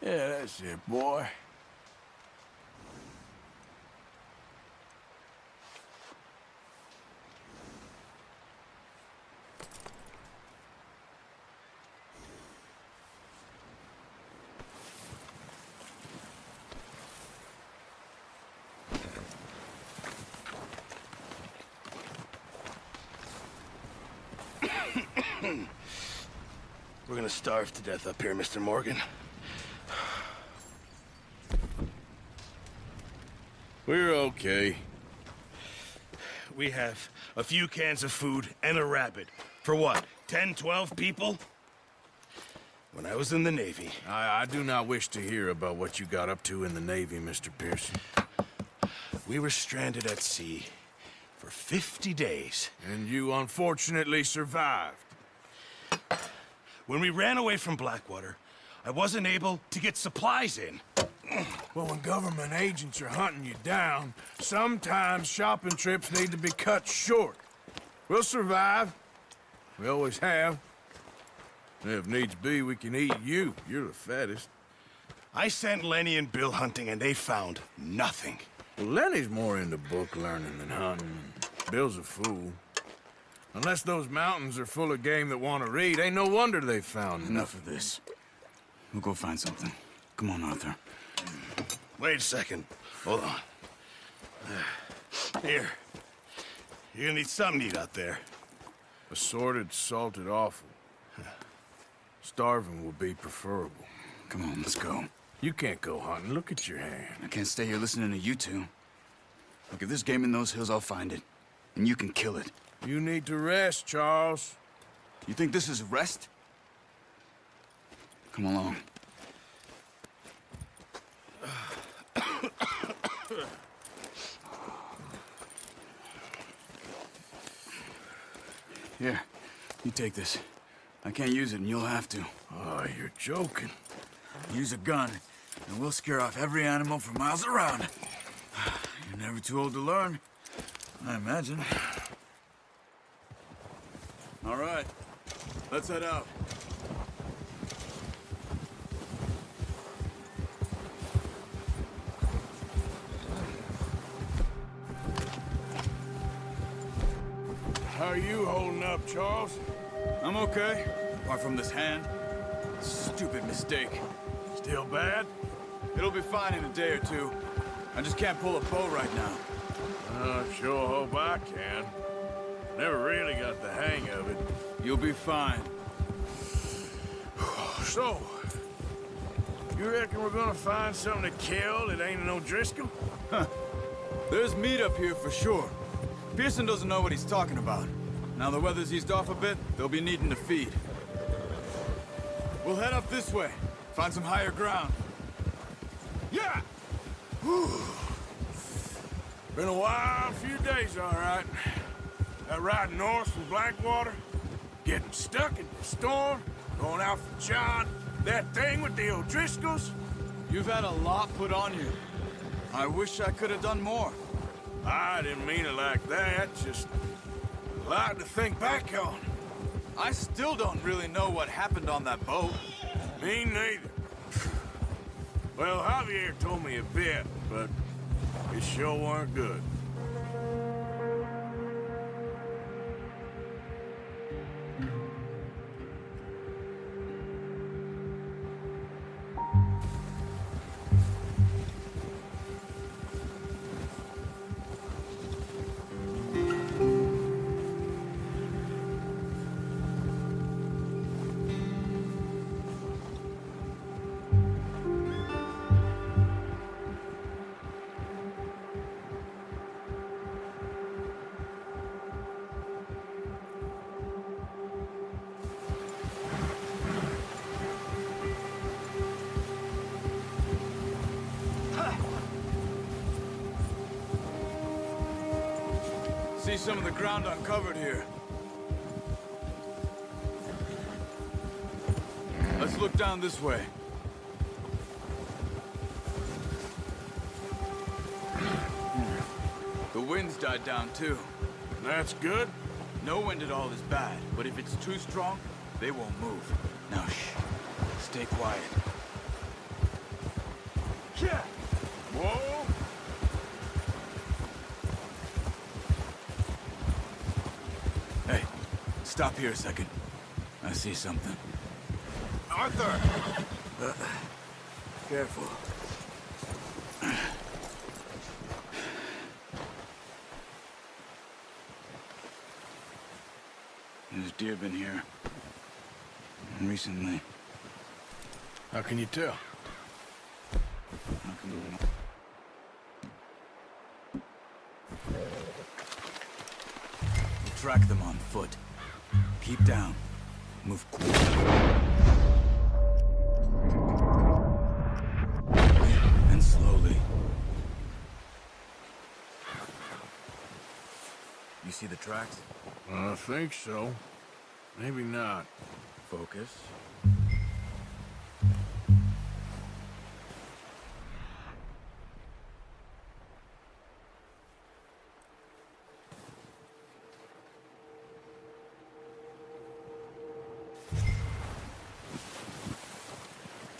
Yeah, that's it, boy. We're gonna starve to death up here, Mr. Morgan. We're okay. We have a few cans of food and a rabbit. For what, 10, 12 people? When I was in the Navy... I do not wish to hear about what you got up to in the Navy, Mr. Pearson. We were stranded at sea for 50 days. And you unfortunately survived. When we ran away from Blackwater, I wasn't able to get supplies in. Well, when government agents are hunting you down, sometimes shopping trips need to be cut short. We'll survive. We always have. And if needs be, we can eat you. You're the fattest. I sent Lenny and Bill hunting, and they found nothing. Well, Lenny's more into book learning than hunting. Bill's a fool. Unless those mountains are full of game that want to read, ain't no wonder they found Enough of this. We'll go find something. Come on, Arthur. Wait a second. Hold on. Here. You're gonna need something to eat out there. Assorted, salted offal. Starving will be preferable. Come on, let's go. You can't go hunting. Look at your hand. I can't stay here listening to you two. Look, if there's game in those hills, I'll find it. And you can kill it. You need to rest, Charles. You think this is rest? Come along. Here, you take this. I can't use it, and you'll have to. Oh, you're joking. Use a gun, and we'll scare off every animal for miles around. You're never too old to learn, I imagine. All right, let's head out. How are you holding up, Charles? I'm okay, apart from this hand. Stupid mistake. Still bad? It'll be fine in a day or two. I just can't pull a bow right now. I sure hope I can. Never really got the hang of it. You'll be fine. So, you reckon we're gonna find something to kill that ain't no Driscoll? There's meat up here for sure. Pearson doesn't know what he's talking about. Now the weather's eased off a bit, they'll be needing to feed. We'll head up this way. Find some higher ground. Yeah! Whew. Been a wild few days, all right. That ride north from Blackwater, getting stuck in the storm, going out for John, that thing with the O'Driscolls. You've had a lot put on you. I wish I could have done more. I didn't mean it like that, just a lot to think back on. I still don't really know what happened on that boat. Me neither. Well, Javier told me a bit, but it sure weren't good. See some of the ground uncovered here. Let's look down this way. The wind's died down too. That's good. No wind at all is bad, but if it's too strong, they won't move. Now shh. Stay quiet. Yeah. Whoa. Hey, stop here a second. I see something. Arthur! Careful. There's deer been here. Recently. How can you tell? How can you... We'll track them on foot. Keep down. Move quick. And slowly. You see the tracks? I think so. Maybe not. Focus.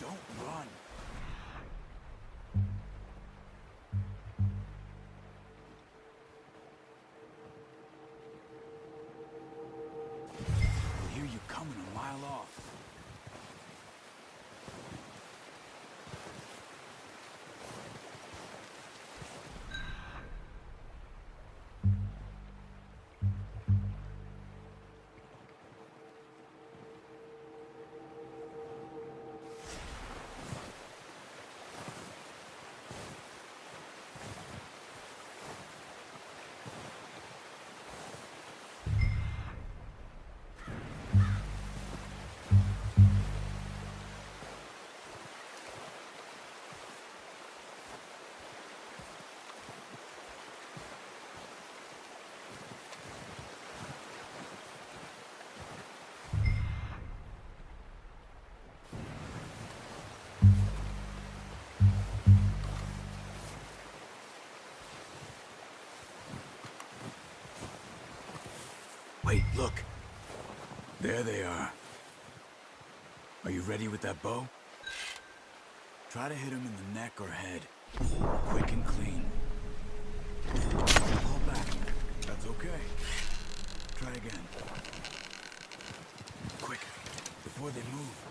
Don't run. I hear you coming a mile off. Wait, look. There they are. Are you ready with that bow? Try to hit him in the neck or head. Quick and clean. Pull back. That's okay. Try again. Quick, before they move.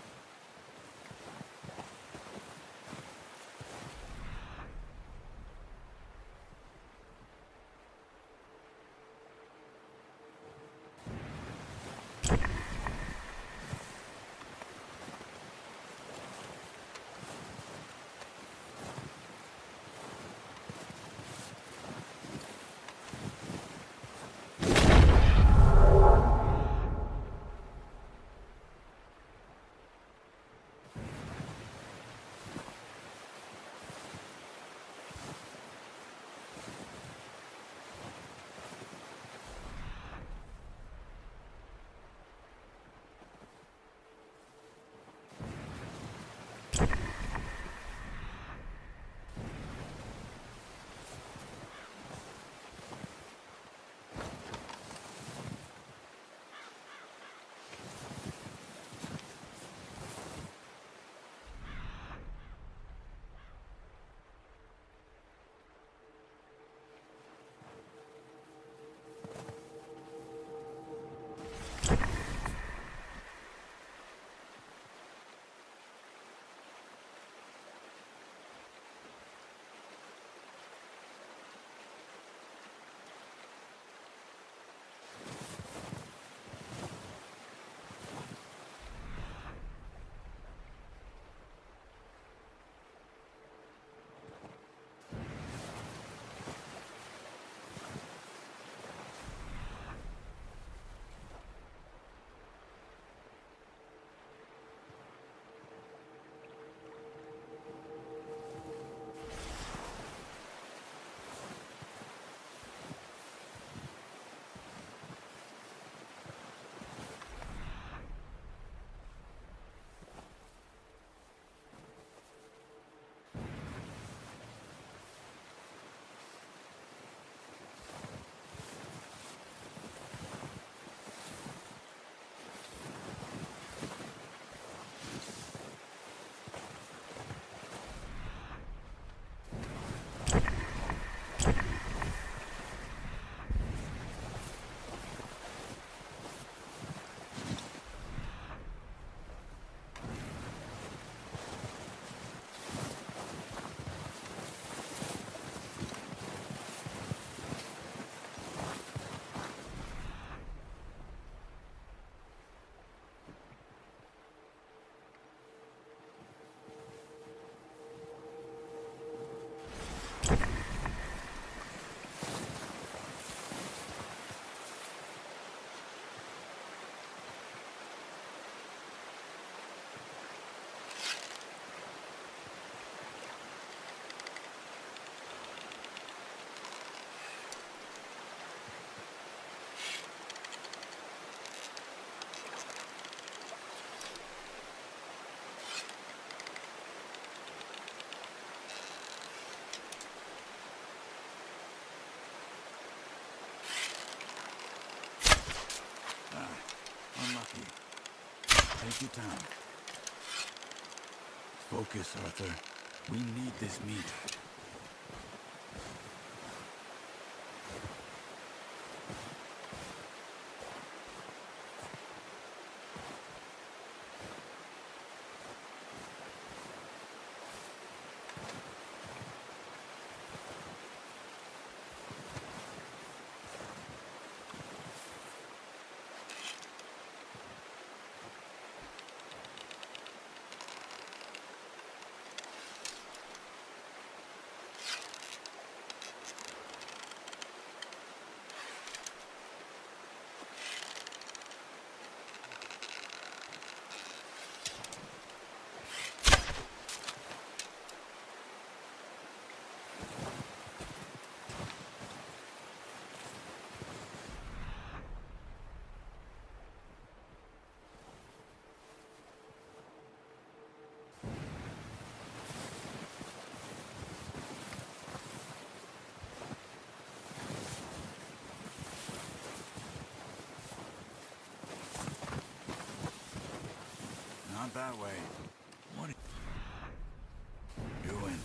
Take your time. Focus, Arthur. We need this meat. Not that way. What are you doing?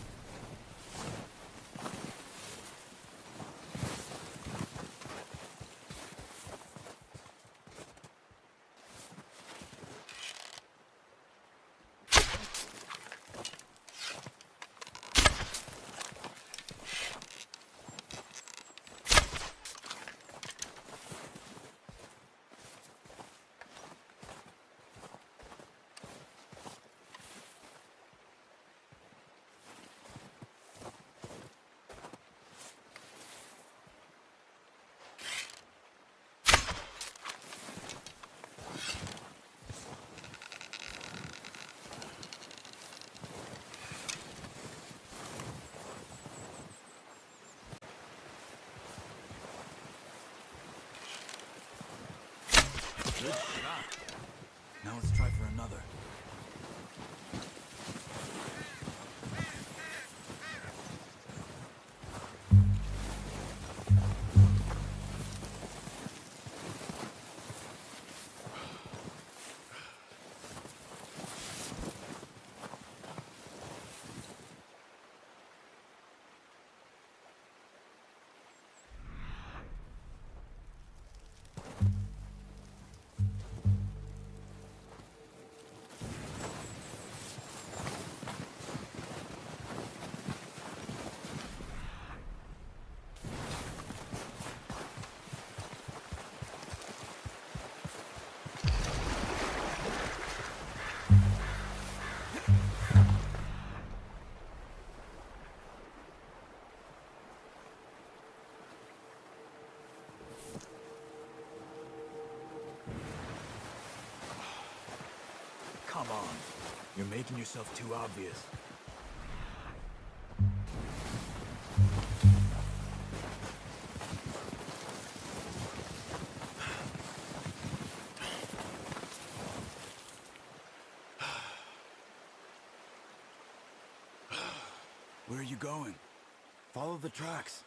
Good shot. Now let's try for another. Come on. You're making yourself too obvious. Where are you going? Follow the tracks.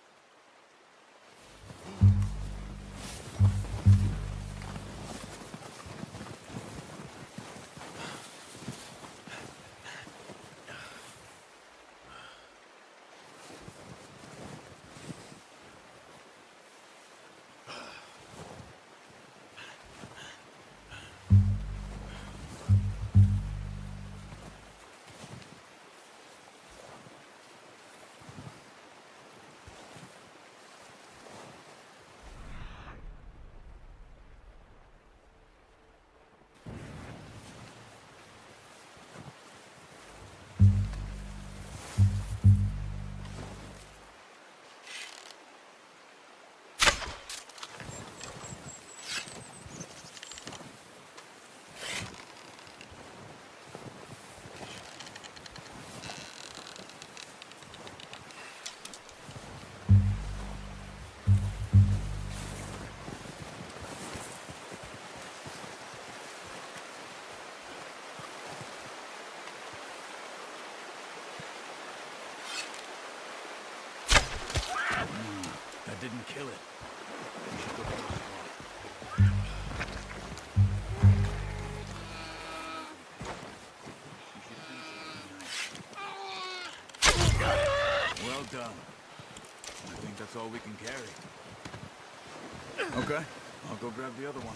that's all we can carry. Okay, I'll go grab the other one.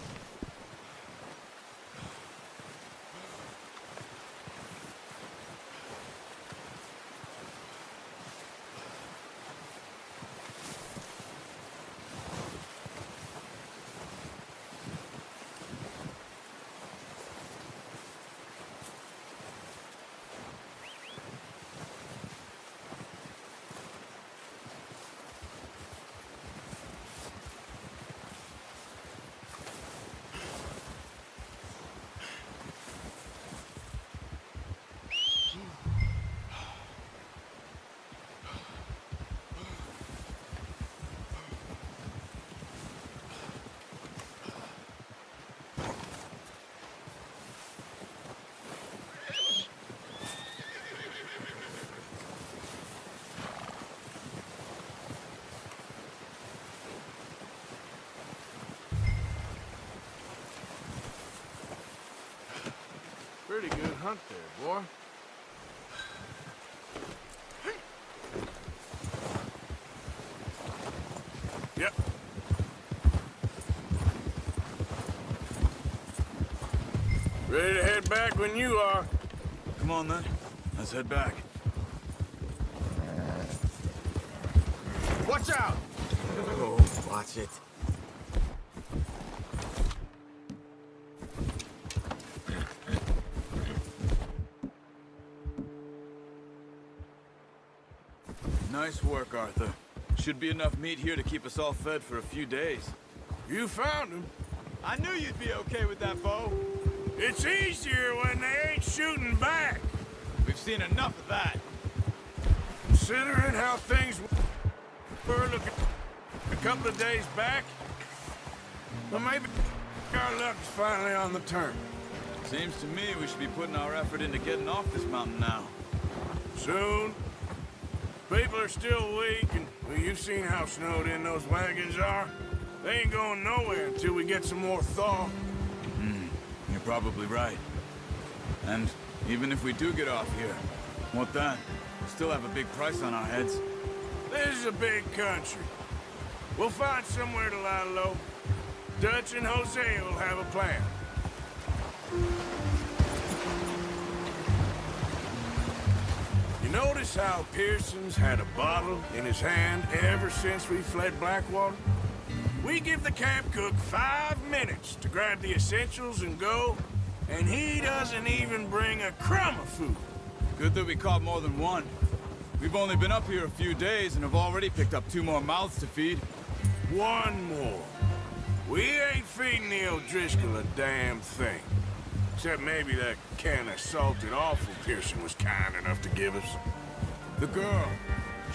Pretty good hunt there, boy. Yep. Ready to head back when you are. Come on then, let's head back. Watch out! Oh, watch it. Nice work, Arthur. Should be enough meat here to keep us all fed for a few days. You found him. I knew you'd be okay with that, Bo. It's easier when they ain't shooting back. We've seen enough of that. Considering how things were looking a couple of days back, well, maybe our luck's finally on the turn. Seems to me we should be putting our effort into getting off this mountain now. Soon. People are still weak, and well, you've seen how snowed in those wagons are. They ain't going nowhere until we get some more thaw. You're probably right. And even if we do get off here, what then? We still have a big price on our heads. This is a big country. We'll find somewhere to lie low. Dutch and Jose will have a plan. You notice how Pearson's had a bottle in his hand ever since we fled Blackwater? We give the camp cook 5 minutes to grab the essentials and go, and he doesn't even bring a crumb of food. Good that we caught more than one. We've only been up here a few days and have already picked up 2 more mouths to feed. One more. We ain't feeding the O'Driscoll a damn thing. Except maybe that can of salted offal Pearson was kind enough to give us. The girl,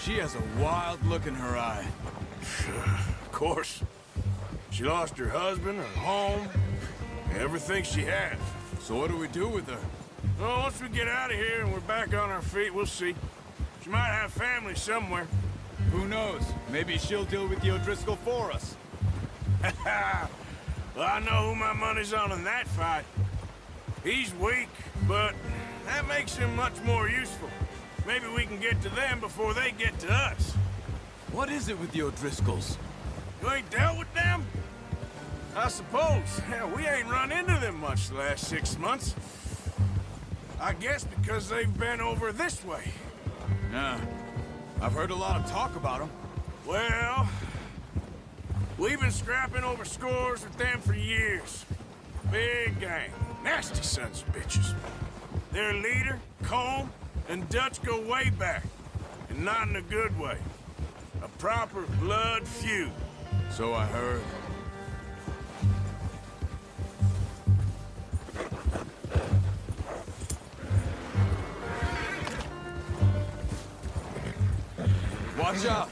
she has a wild look in her eye. Of course. She lost her husband, her home, everything she had. So what do we do with her? Well, once we get out of here and we're back on our feet, we'll see. She might have family somewhere. Who knows? Maybe she'll deal with the O'Driscoll for us. Well, I know who my money's on in that fight. He's weak, but that makes him much more useful. Maybe we can get to them before they get to us. What is it with the O'Driscolls? You ain't dealt with them? I suppose. Hell, we ain't run into them much the last 6 months. I guess because they've been over this way. Yeah. I've heard a lot of talk about them. Well, we've been scrapping over scores with them for years. Big gang. Nasty sons of bitches. Their leader, Combe, and Dutch go way back. And not in a good way. A proper blood feud. So I heard. Watch out!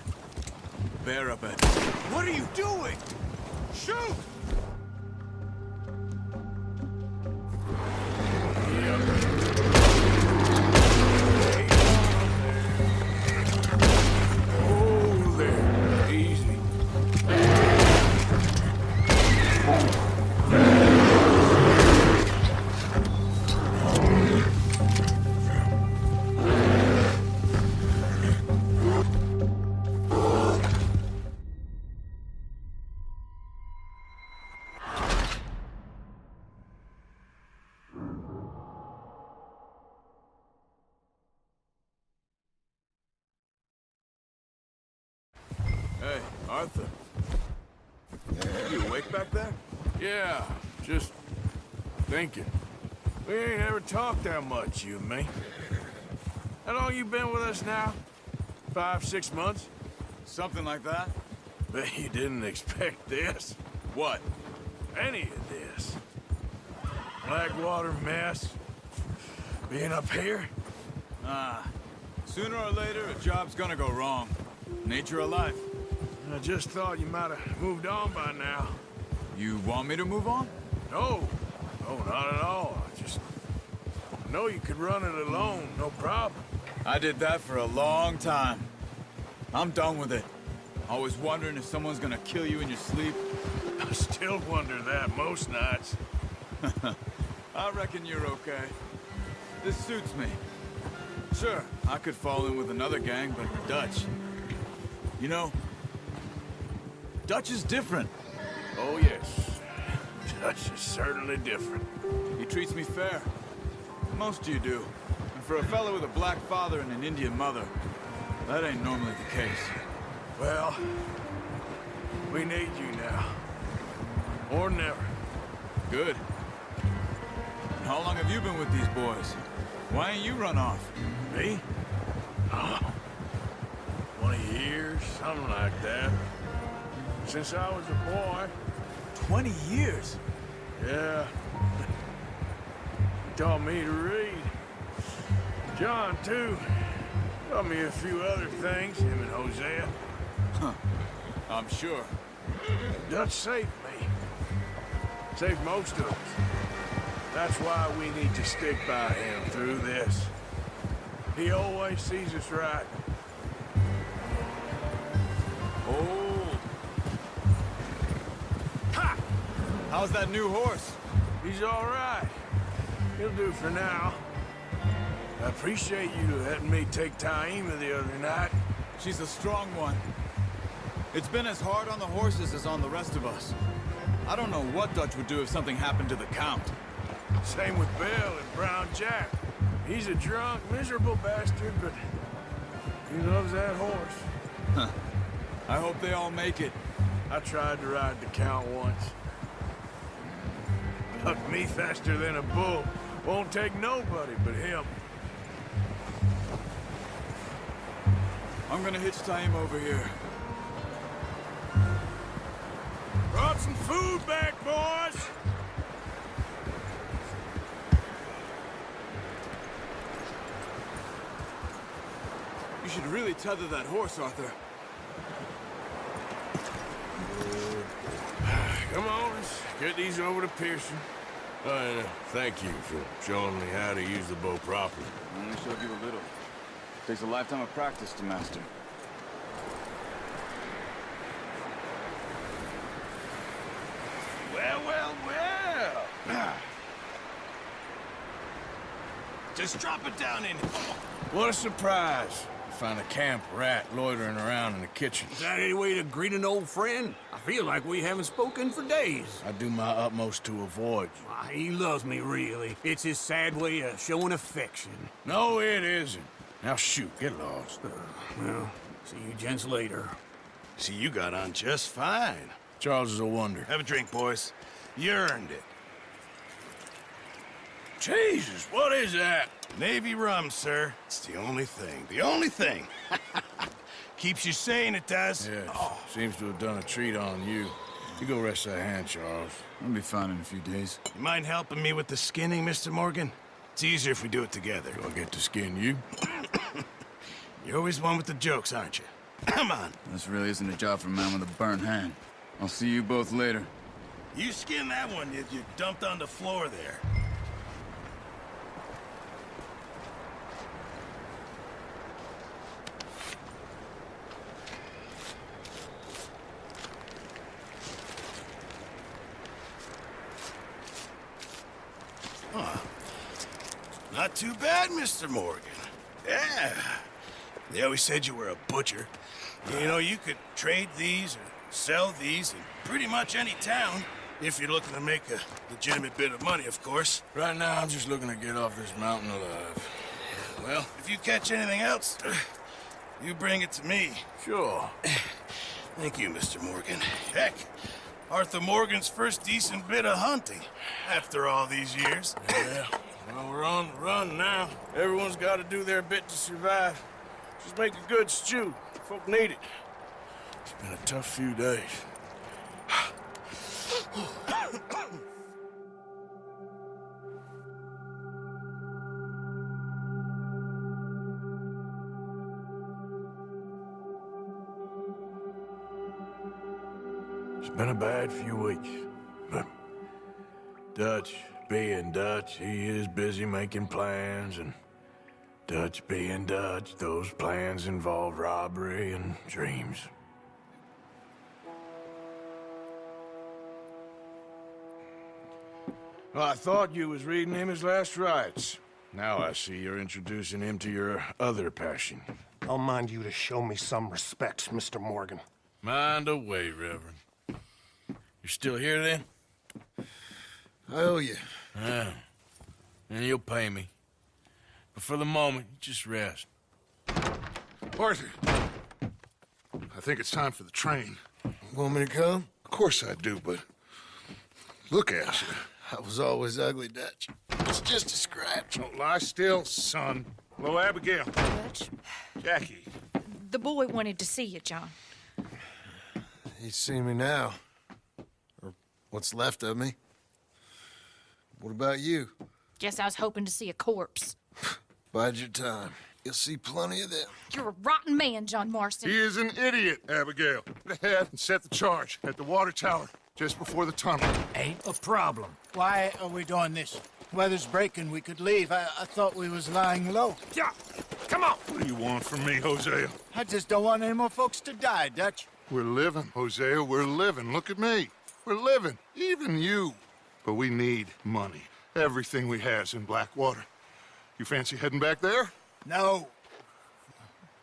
Bear up ahead. What are you doing? Shoot! Oh, there. Easy. Arthur. You awake back there? Yeah, just thinking. We ain't ever talked that much, you and me. How long you been with us now? 5, 6 months? Something like that? Bet you didn't expect this. What? Any of this. Blackwater mess. Being up here? Sooner or later, a job's gonna go wrong. Nature of life. I just thought you might have moved on by now. You want me to move on? No. No, not at all. I know you could run it alone, no problem. I did that for a long time. I'm done with it. Always wondering if someone's gonna kill you in your sleep. I still wonder that most nights. I reckon you're okay. This suits me. Sure, I could fall in with another gang, but Dutch... You know, Dutch is different. Oh, yes. Dutch is certainly different. He treats me fair. Most of you do. And for a fellow with a black father and an Indian mother, that ain't normally the case. Well, we need you now. Or never. Good. And how long have you been with these boys? Why ain't you run off? Me? Oh, 20 years, something like that. Since I was a boy. 20 years? Yeah. He taught me to read. John, too. Taught me a few other things, him and Hosea. Huh. I'm sure. Dutch saved me. Saved most of us. That's why we need to stick by him through this. He always sees us right. Oh. Ha! How's that new horse? He's all right. He'll do for now. I appreciate you letting me take Taima the other night. She's a strong one. It's been as hard on the horses as on the rest of us. I don't know what Dutch would do if something happened to the Count. Same with Bill and Brown Jack. He's a drunk, miserable bastard, but he loves that horse. Huh. I hope they all make it. I tried to ride the Count once. Hucked me faster than a bull. Won't take nobody but him. I'm gonna hitch Taima over here. Brought some food back, boys! You should really tether that horse, Arthur. Come on, let's get these over to Pearson. Thank you for showing me how to use the bow properly. I only showed you a little. Takes a lifetime of practice to master. Well, well, well. Just drop it down in. What a surprise. Find a camp rat loitering around in the kitchen. Is that any way to greet an old friend? I feel like we haven't spoken for days. I do my utmost to avoid you. Why, he loves me, really. It's his sad way of showing affection. No, it isn't. Now shoot, get lost. Well, see you gents later. See, you got on just fine. Charles is a wonder. Have a drink, boys. You earned it. Jesus, what is that? Navy rum, sir. It's the only thing. The only thing. Keeps you sane, it does. Yes, seems to have done a treat on you. You go rest that hand, Charles. I'll be fine in a few days. You mind helping me with the skinning, Mr. Morgan? It's easier if we do it together. Do I get to skin you? You're always one with the jokes, aren't you? Come on. This really isn't a job for a man with a burnt hand. I'll see you both later. You skin that one you dumped on the floor there. Not too bad, Mr. Morgan. Yeah. They always said you were a butcher. You know, you could trade these or sell these in pretty much any town, if you're looking to make a legitimate bit of money, of course. Right now, I'm just looking to get off this mountain alive. Well, if you catch anything else, you bring it to me. Sure. Thank you, Mr. Morgan. Heck, Arthur Morgan's first decent bit of hunting after all these years. Yeah, well, we're on the run now. Everyone's got to do their bit to survive. Just make a good stew. Folk need it. It's been a tough few days. It's been a bad few weeks, but Dutch being Dutch, he is busy making plans, and Dutch being Dutch, those plans involve robbery and dreams. Well, I thought you was reading him his last rites. Now I see you're introducing him to your other passion. I'll mind you to show me some respect, Mr. Morgan. Mind away, Reverend. You still here, then? I owe you. Yeah. And you'll pay me. But for the moment, just rest. Arthur, I think it's time for the train. Want me to come? Of course I do, but look at you. I was always ugly, Dutch. It's just a scratch. Don't lie still, son. Hello, Abigail. Dutch, Jackie. the boy wanted to see you, John. He's seen me now. Or what's left of me. What about you? Guess I was hoping to see a corpse. Bide your time. You'll see plenty of them. You're a rotten man, John Marston. He is an idiot, Abigail. Go ahead and set the charge at the water tower just before the tunnel. Ain't a problem. Why are we doing this? Weather's breaking. We could leave. I thought we was lying low. Yeah, come on. What do you want from me, Hosea? I just don't want any more folks to die, Dutch. We're living, Hosea. We're living. Look at me. We're living. Even you. But we need money. Everything we has in Blackwater. You fancy heading back there? No.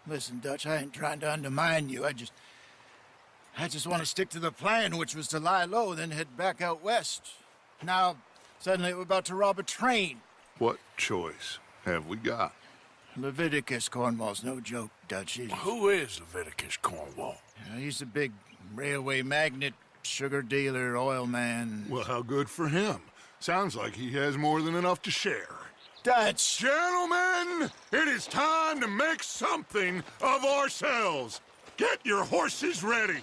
Listen, Dutch, I ain't trying to undermine you. I just want to stick to the plan, which was to lie low, then head back out west. Now, suddenly we're about to rob a train. What choice have we got? Leviticus Cornwall's no joke, Dutch. Who is Leviticus Cornwall? He's a big railway magnate, sugar dealer, oil man. Well, how good for him. Sounds like he has more than enough to share. Dutch! Gentlemen, it is time to make something of ourselves. Get your horses ready.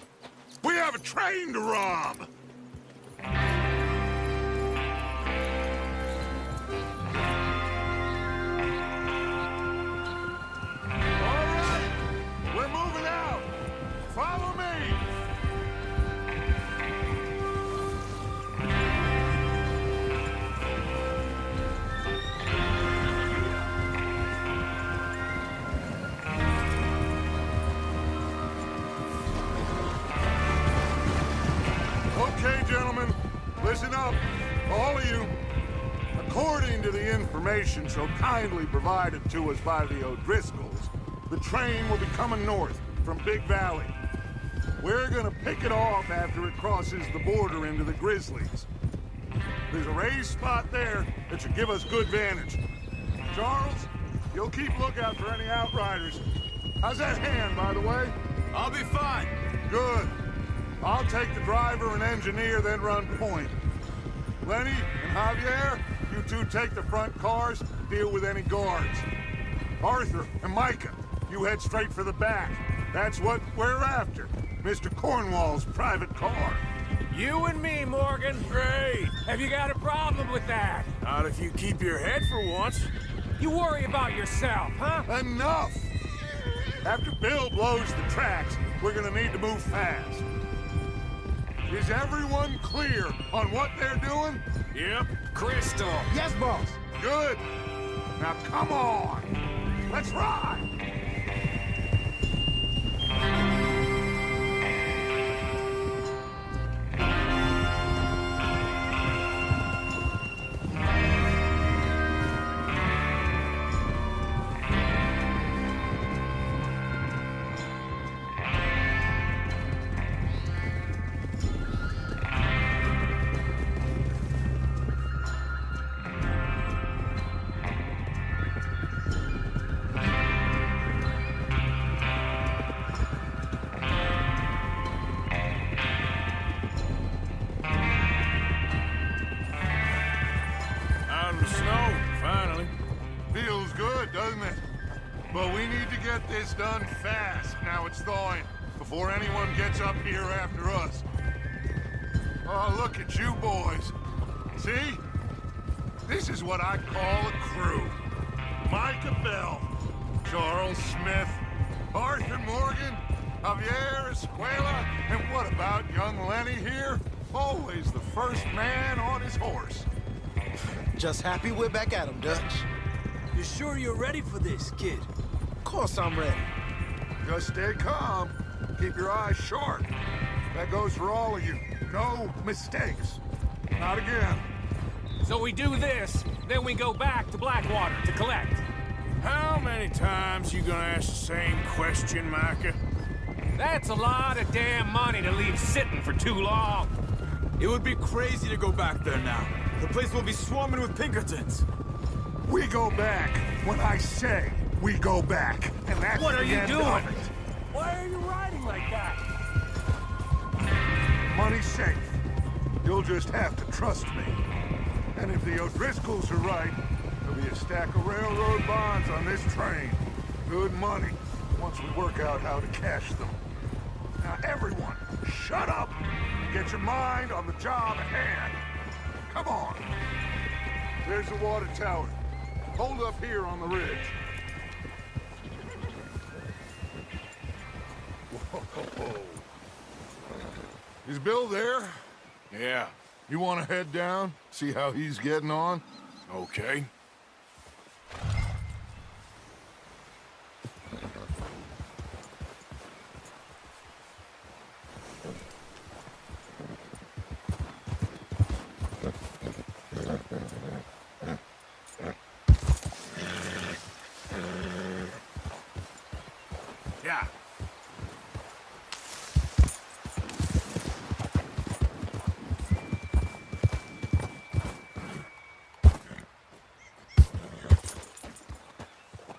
We have a train to rob. All right, we're moving out. Follow me. Okay, gentlemen, listen up, all of you. According to the information so kindly provided to us by the O'Driscolls, the train will be coming north from Big Valley. We're gonna pick it off after it crosses the border into the Grizzlies. There's a raised spot there that should give us good vantage. Charles, you'll keep lookout for any outriders. How's that hand, by the way? I'll be fine. Good. I'll take the driver and engineer, then run point. Lenny and Javier, you two take the front cars, deal with any guards. Arthur and Micah, you head straight for the back. That's what we're after. Mr. Cornwall's private car. You and me, Morgan. Great. Have you got a problem with that? Not if you keep your head for once. You worry about yourself, huh? Enough! After Bill blows the tracks, we're gonna need to move fast. Is everyone clear on what they're doing? Yep. Crystal. Yes, boss. Good. Now come on. Let's ride. But we need to get this done fast. Now it's thawing, before anyone gets up here after us. Oh, look at you boys. See? This is what I call a crew. Micah Bell, Charles Smith, Arthur Morgan, Javier Escuela, and what about young Lenny here? Always the first man on his horse. Just happy we're back at him, Dutch. You sure you're ready for this, kid? Of course I'm ready. Just stay calm. Keep your eyes sharp. That goes for all of you. No mistakes. Not again. So we do this, then we go back to Blackwater to collect. How many times you gonna ask the same question, Micah? That's a lot of damn money to leave sitting for too long. It would be crazy to go back there now. The place will be swarming with Pinkertons. We go back when I say we go back. And that's What are the you end doing? of it. Why are you riding like that? Money's safe. You'll just have to trust me. And if the O'Driscolls are right, there'll be a stack of railroad bonds on this train. Good money, once we work out how to cash them. Now everyone, shut up! Get your mind on the job at hand. Come on. There's the water tower. Hold up here on the ridge. Whoa. Is Bill there? Yeah, You want to head down, see how he's getting on? okay. Yeah.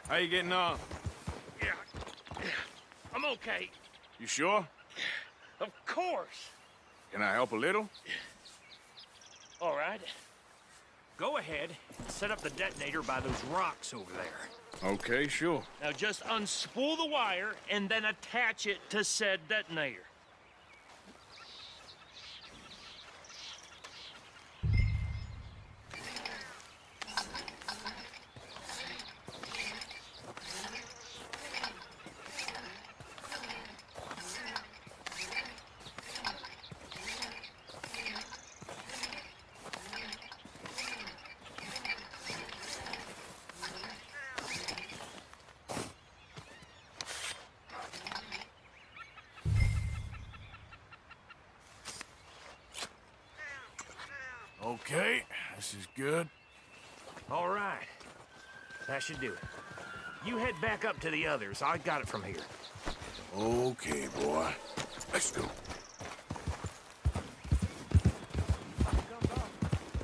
How you getting on? Yeah. I'm okay. You sure? Of course. Can I help a little? All right. Go ahead and set up the detonator by those rocks over there. Okay, sure. Now just unspool the wire and then attach it to said detonator. Okay, this is good. All right. That should do it. You head back up to the others. I got it from here. Okay, boy. Let's go.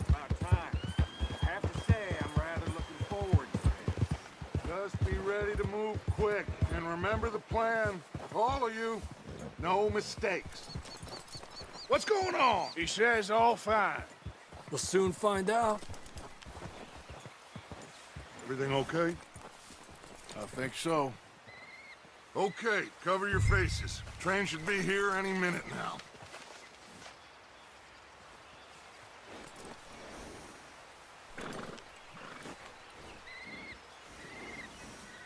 About time. I have to say, I'm rather looking forward to it. Just be ready to move quick. And remember the plan. All of you, no mistakes. What's going on? He says all fine. We'll soon find out. Everything okay? I think so. Okay, cover your faces. Train should be here any minute now.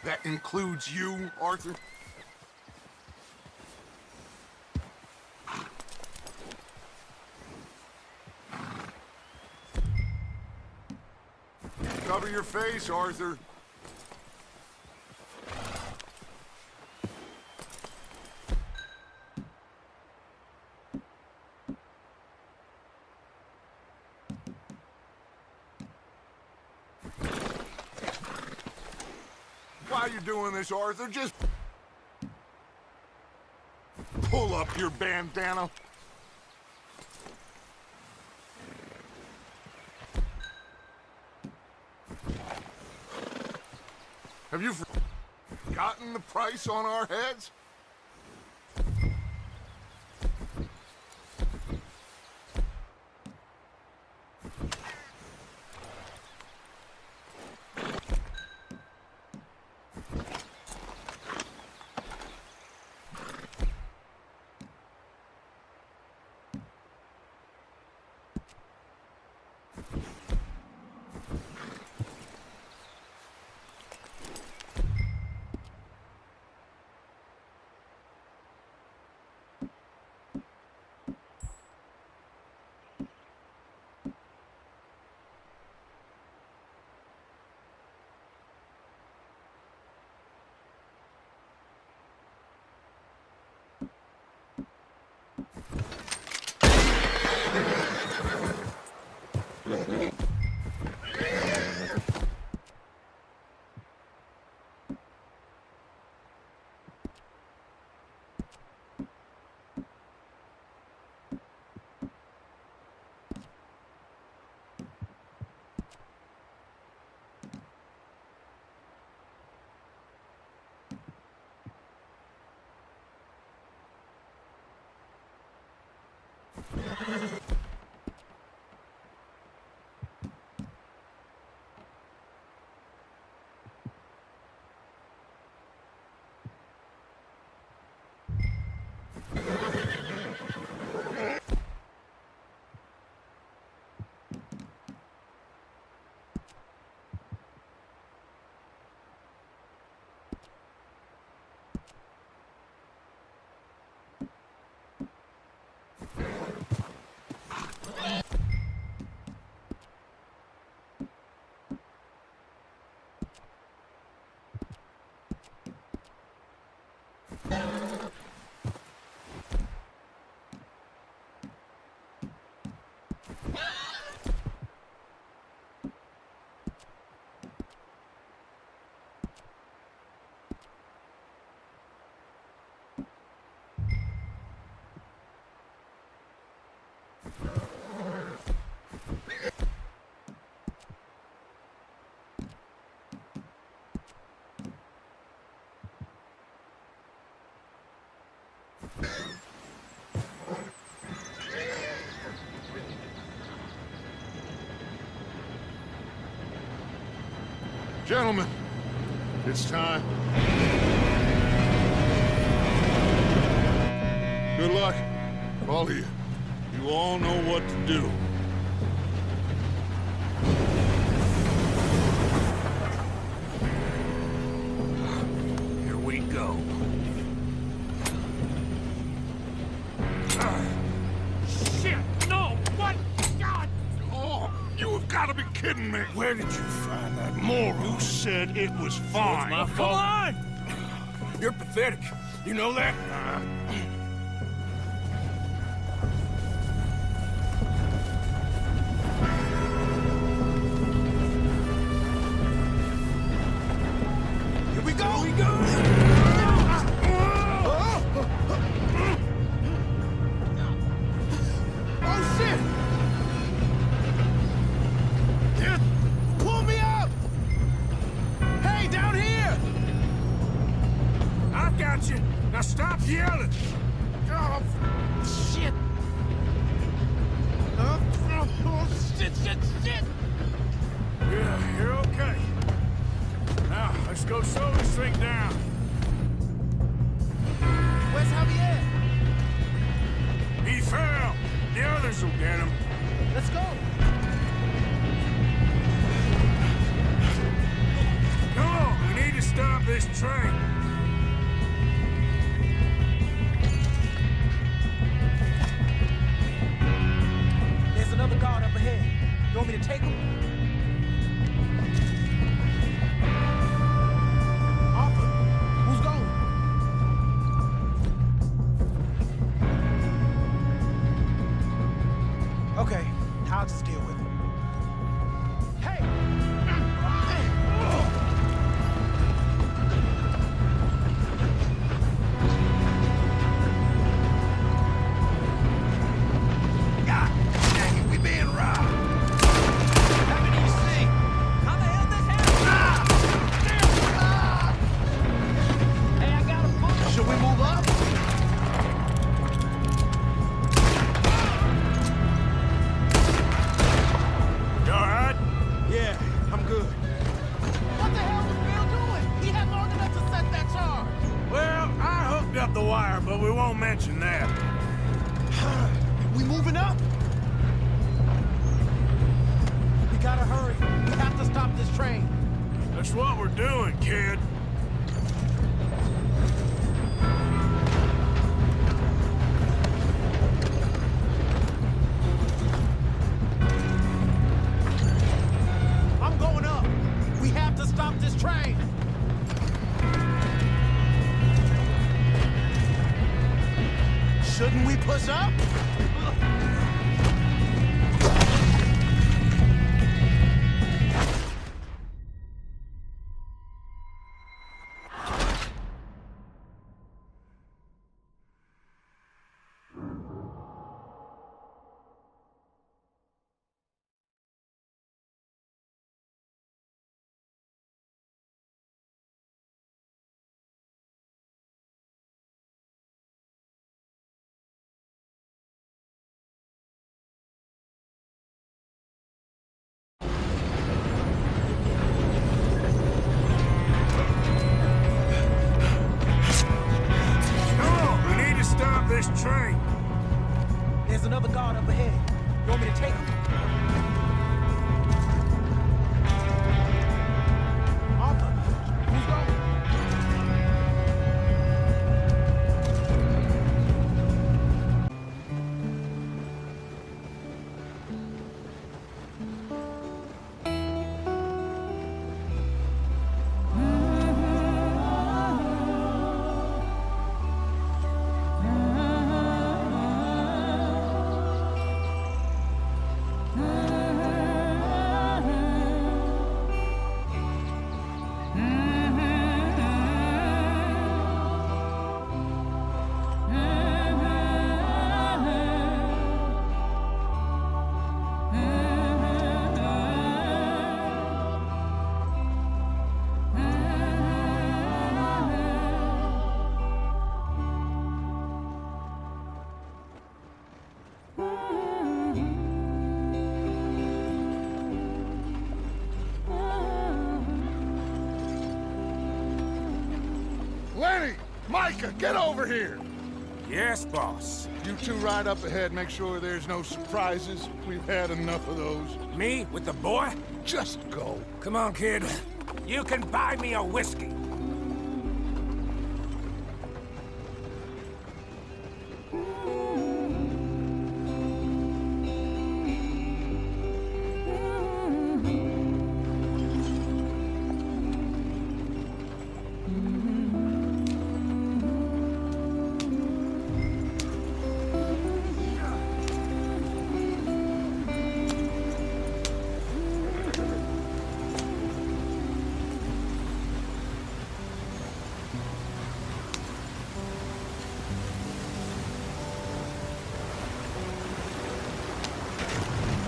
That includes you, Arthur? Cover your face, Arthur. Why are you doing this, Arthur? Just pull up your bandana. Have you forgotten the price on our heads? Gentlemen, it's time. Good luck, all of you. You all know what to do. Here we go. Shit! No! What? God! Oh, you have got to be kidding me. Where did you find that moron? You said it was fine. My Come fault. on! You're pathetic. You know that? Here we go! Here we go! Oh, shit! Dude, pull me up! Hey, down here! I've got you. Now stop yelling. Oh, shit. Oh, shit, shit, shit. Yeah, you're okay. Now, let's go slow this thing down. Where's Javier? He fell. The others will get him. Let's go. Come on, we need to stop this train. There's another guard up ahead. You want me to take him? Arthur, who's going? Okay, I'll just deal with it. Hey! God dang it, we being robbed. Haven't you seen? How the hell this happened? Hey, I got a phone. Should we move up? You all right? Yeah, I'm good. What the hell was Bill doing? He had long enough to set that charge. Well, I hooked up the wire, but we won't mention that. We moving up? We gotta hurry. We have to stop this train. That's what we're doing, kid. I'm going up. We have to stop this train. Shouldn't we push up? Micah, get over here! Yes, boss. You two ride up ahead, make sure there's no surprises. We've had enough of those. Me with the boy? Just go. Come on, kid. You can buy me a whiskey.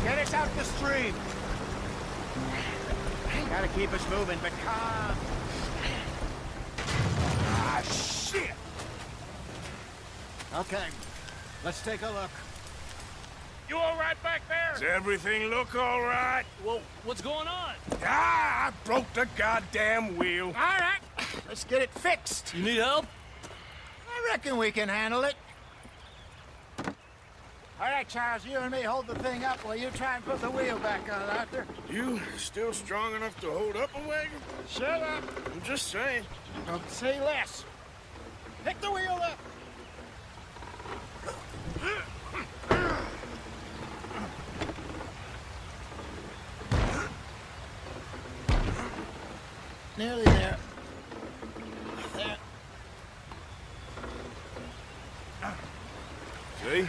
Get us out the stream. Gotta keep us moving, but calm. Ah, shit! Okay, let's take a look. You all right back there? Does everything look all right? Well, what's going on? Ah, I broke the goddamn wheel. All right, let's get it fixed. You need help? I reckon we can handle it. All right, Charles, you and me hold the thing up while you try and put the wheel back on, Arthur. You still strong enough to hold up a wagon? Shut up. I'm just saying. Don't say less. Pick the wheel up. Nearly there. There. See?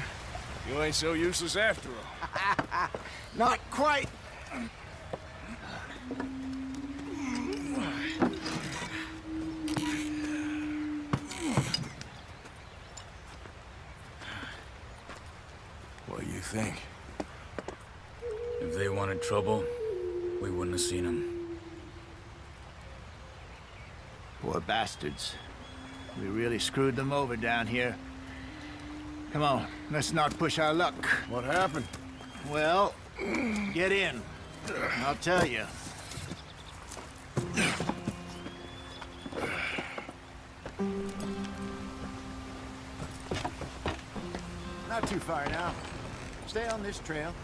You ain't so useless after all. Not quite. What do you think? If they wanted trouble, we wouldn't have seen them. Poor bastards. We really screwed them over down here. Come on, let's not push our luck. What happened? Well, get in. I'll tell you. Not too far now. Stay on this trail.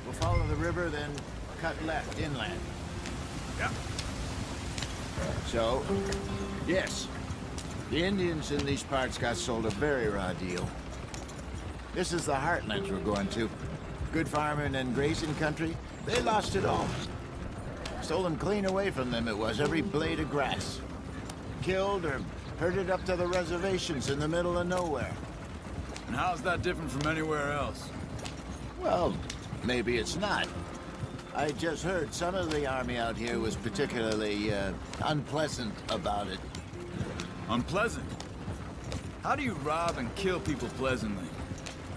We'll follow the river, then cut left inland. Yep. So, yes, the Indians in these parts got sold a very raw deal. This is the heartlands we're going to. Good farming and grazing country, they lost it all. Stolen clean away from them it was, every blade of grass. Killed or herded up to the reservations in the middle of nowhere. And how's that different from anywhere else? Well, maybe it's not. I just heard some of the army out here was particularly, unpleasant about it. Unpleasant? How do you rob and kill people pleasantly?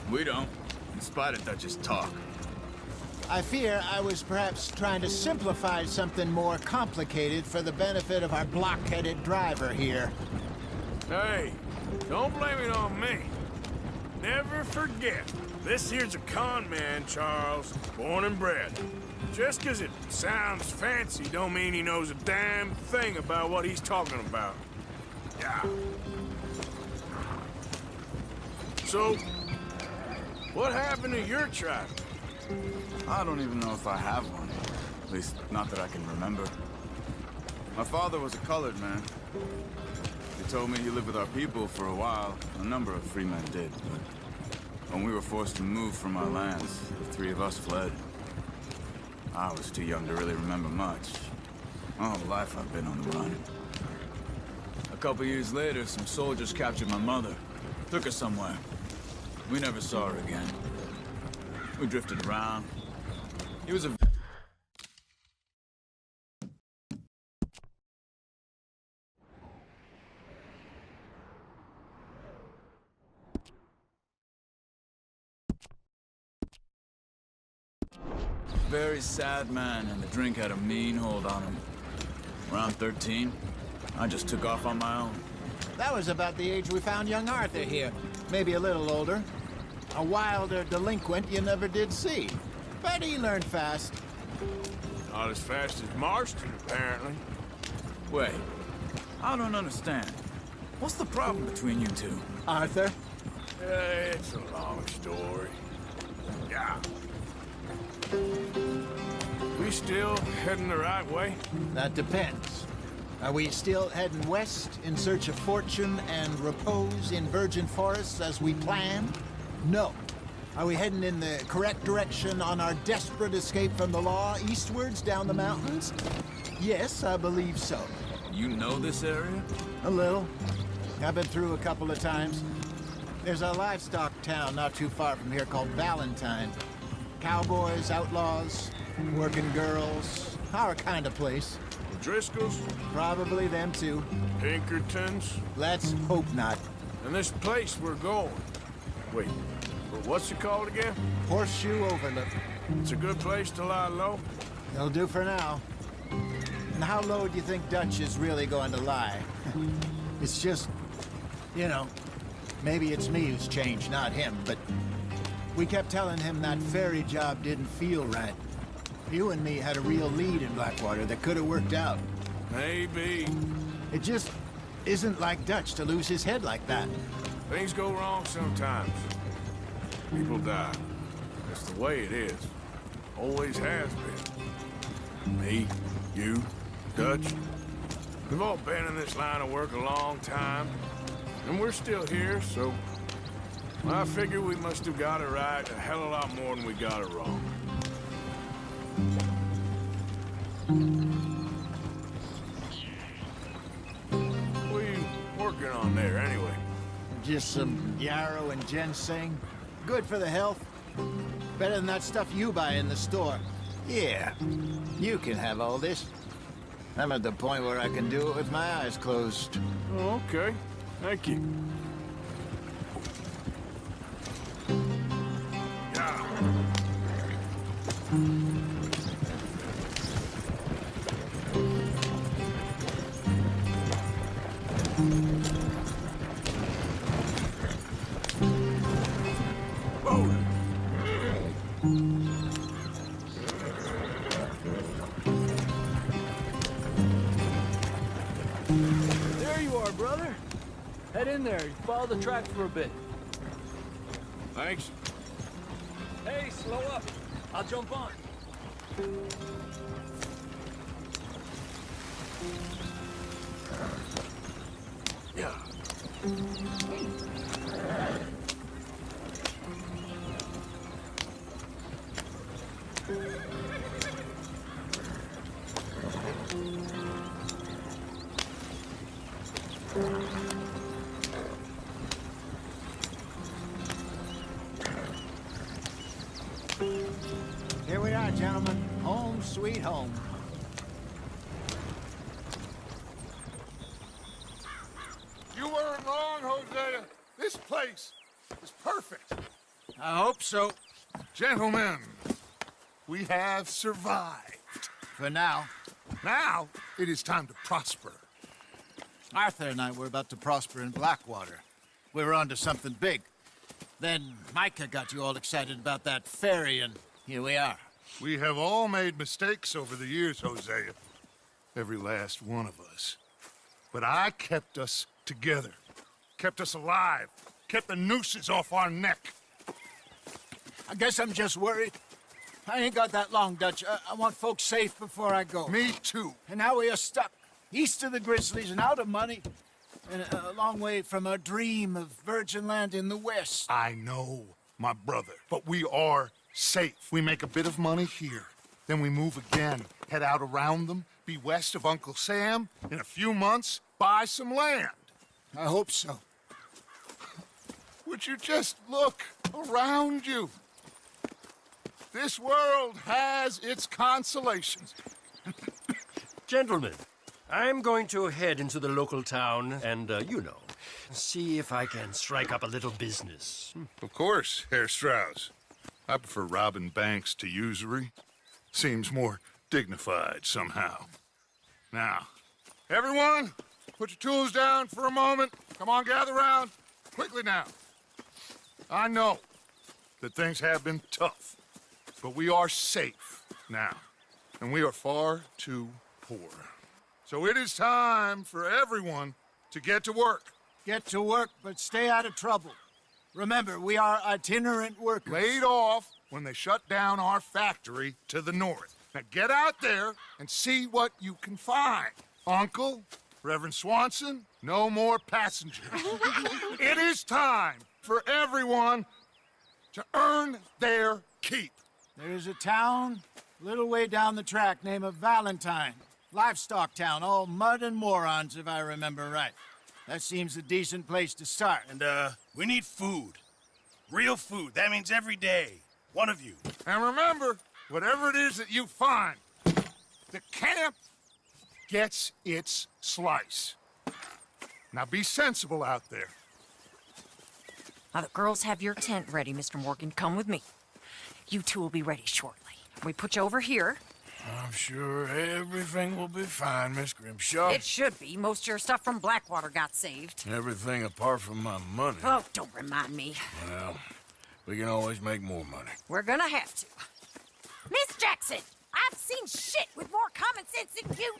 We don't, in spite of Dutch's talk. I fear I was perhaps trying to simplify something more complicated for the benefit of our block-headed driver here. Hey, don't blame it on me. Never forget, this here's a con man, Charles, born and bred. Just 'cause it sounds fancy don't mean he knows a damn thing about what he's talking about. Yeah. So, what happened to your tribe? I don't even know if I have one. At least, not that I can remember. My father was a colored man. He told me he lived with our people for a while. A number of free men did, but when we were forced to move from our lands, the three of us fled. I was too young to really remember much. My whole life I've been on the run. A couple years later, some soldiers captured my mother. Took her somewhere. We never saw her again. We drifted around. He was a... very sad man, and the drink had a mean hold on him. Around 13, I just took off on my own. That was about the age we found young Arthur here. Maybe a little older. A wilder delinquent you never did see. But he learned fast. Not as fast as Marston, apparently. Wait, I don't understand. What's the problem between you two? Arthur? It's a long story. Yeah. We still heading the right way? That depends. Are we still heading west in search of fortune and repose in virgin forests as we planned? No. Are we heading in the correct direction on our desperate escape from the law eastwards down the mountains? Yes, I believe so. You know this area? A little. I've been through a couple of times. There's a livestock town not too far from here called Valentine. Cowboys, outlaws, working girls, our kind of place. The Driscolls? Probably them too. Pinkertons? Let's hope not. And this place we're going. Wait, but what's it called again? Horseshoe Overlook. It's a good place to lie low? They'll do for now. And how low do you think Dutch is really going to lie? It's just, you know, maybe it's me who's changed, not him, but we kept telling him that ferry job didn't feel right. You and me had a real lead in Blackwater that could have worked out. Maybe. It just isn't like Dutch to lose his head like that. Things go wrong sometimes. People die. That's the way it is. Always has been. Me, you, Dutch. We've all been in this line of work a long time. And we're still here, so... I figure we must have got it right a hell of a lot more than we got it wrong. What are you working on there, anyway? Just some yarrow and ginseng. Good for the health. Better than that stuff you buy in the store. Yeah, you can have all this. I'm at the point where I can do it with my eyes closed. Oh, okay. Thank you. Yeah. There you are, brother. Head in there. Follow the track for a bit. Thanks. Hey, slow up. I'll jump on. Yeah. Here we are, gentlemen. Home sweet home. You weren't wrong, Hosea. This place is perfect. I hope so. Gentlemen, we have survived. For now. Now, it is time to prosper. Arthur and I were about to prosper in Blackwater. We were onto something big. Then Micah got you all excited about that ferry, and here we are. We have all made mistakes over the years, Hosea. Every last one of us. But I kept us together. Kept us alive. Kept the nooses off our neck. I guess I'm just worried. I ain't got that long, Dutch. I want folks safe before I go. Me too. And now we are stuck, east of the Grizzlies and out of money, and a long way from our dream of virgin land in the west. I know, my brother, but we are safe. We make a bit of money here, then we move again, head out around them, be west of Uncle Sam, in a few months, buy some land. I hope so. Would you just look around you? This world has its consolations. Gentlemen, I'm going to head into the local town and, you know, see if I can strike up a little business. Of course, Herr Strauss. I prefer robbing banks to usury. Seems more dignified somehow. Now, everyone, put your tools down for a moment. Come on, gather round. Quickly now. I know that things have been tough, but we are safe now, and we are far too poor. So it is time for everyone to get to work. Get to work, but stay out of trouble. Remember, we are itinerant workers. Laid off when they shut down our factory to the north. Now get out there and see what you can find. Uncle, Reverend Swanson, no more passengers. It is time for everyone to earn their keep. There's a town a little way down the track named Valentine. Livestock town, all mud and morons, if I remember right. That seems a decent place to start. And, we need food. Real food. That means every day. One of you. And remember, whatever it is that you find, the camp gets its slice. Now be sensible out there. Now the girls have your tent ready, Mr. Morgan. Come with me. You two will be ready shortly. We put you over here. I'm sure everything will be fine, Miss Grimshaw. It should be. Most of your stuff from Blackwater got saved. Everything apart from my money. Oh, don't remind me. Well, we can always make more money. We're gonna have to. Miss Jackson, I've seen shit with more common sense than you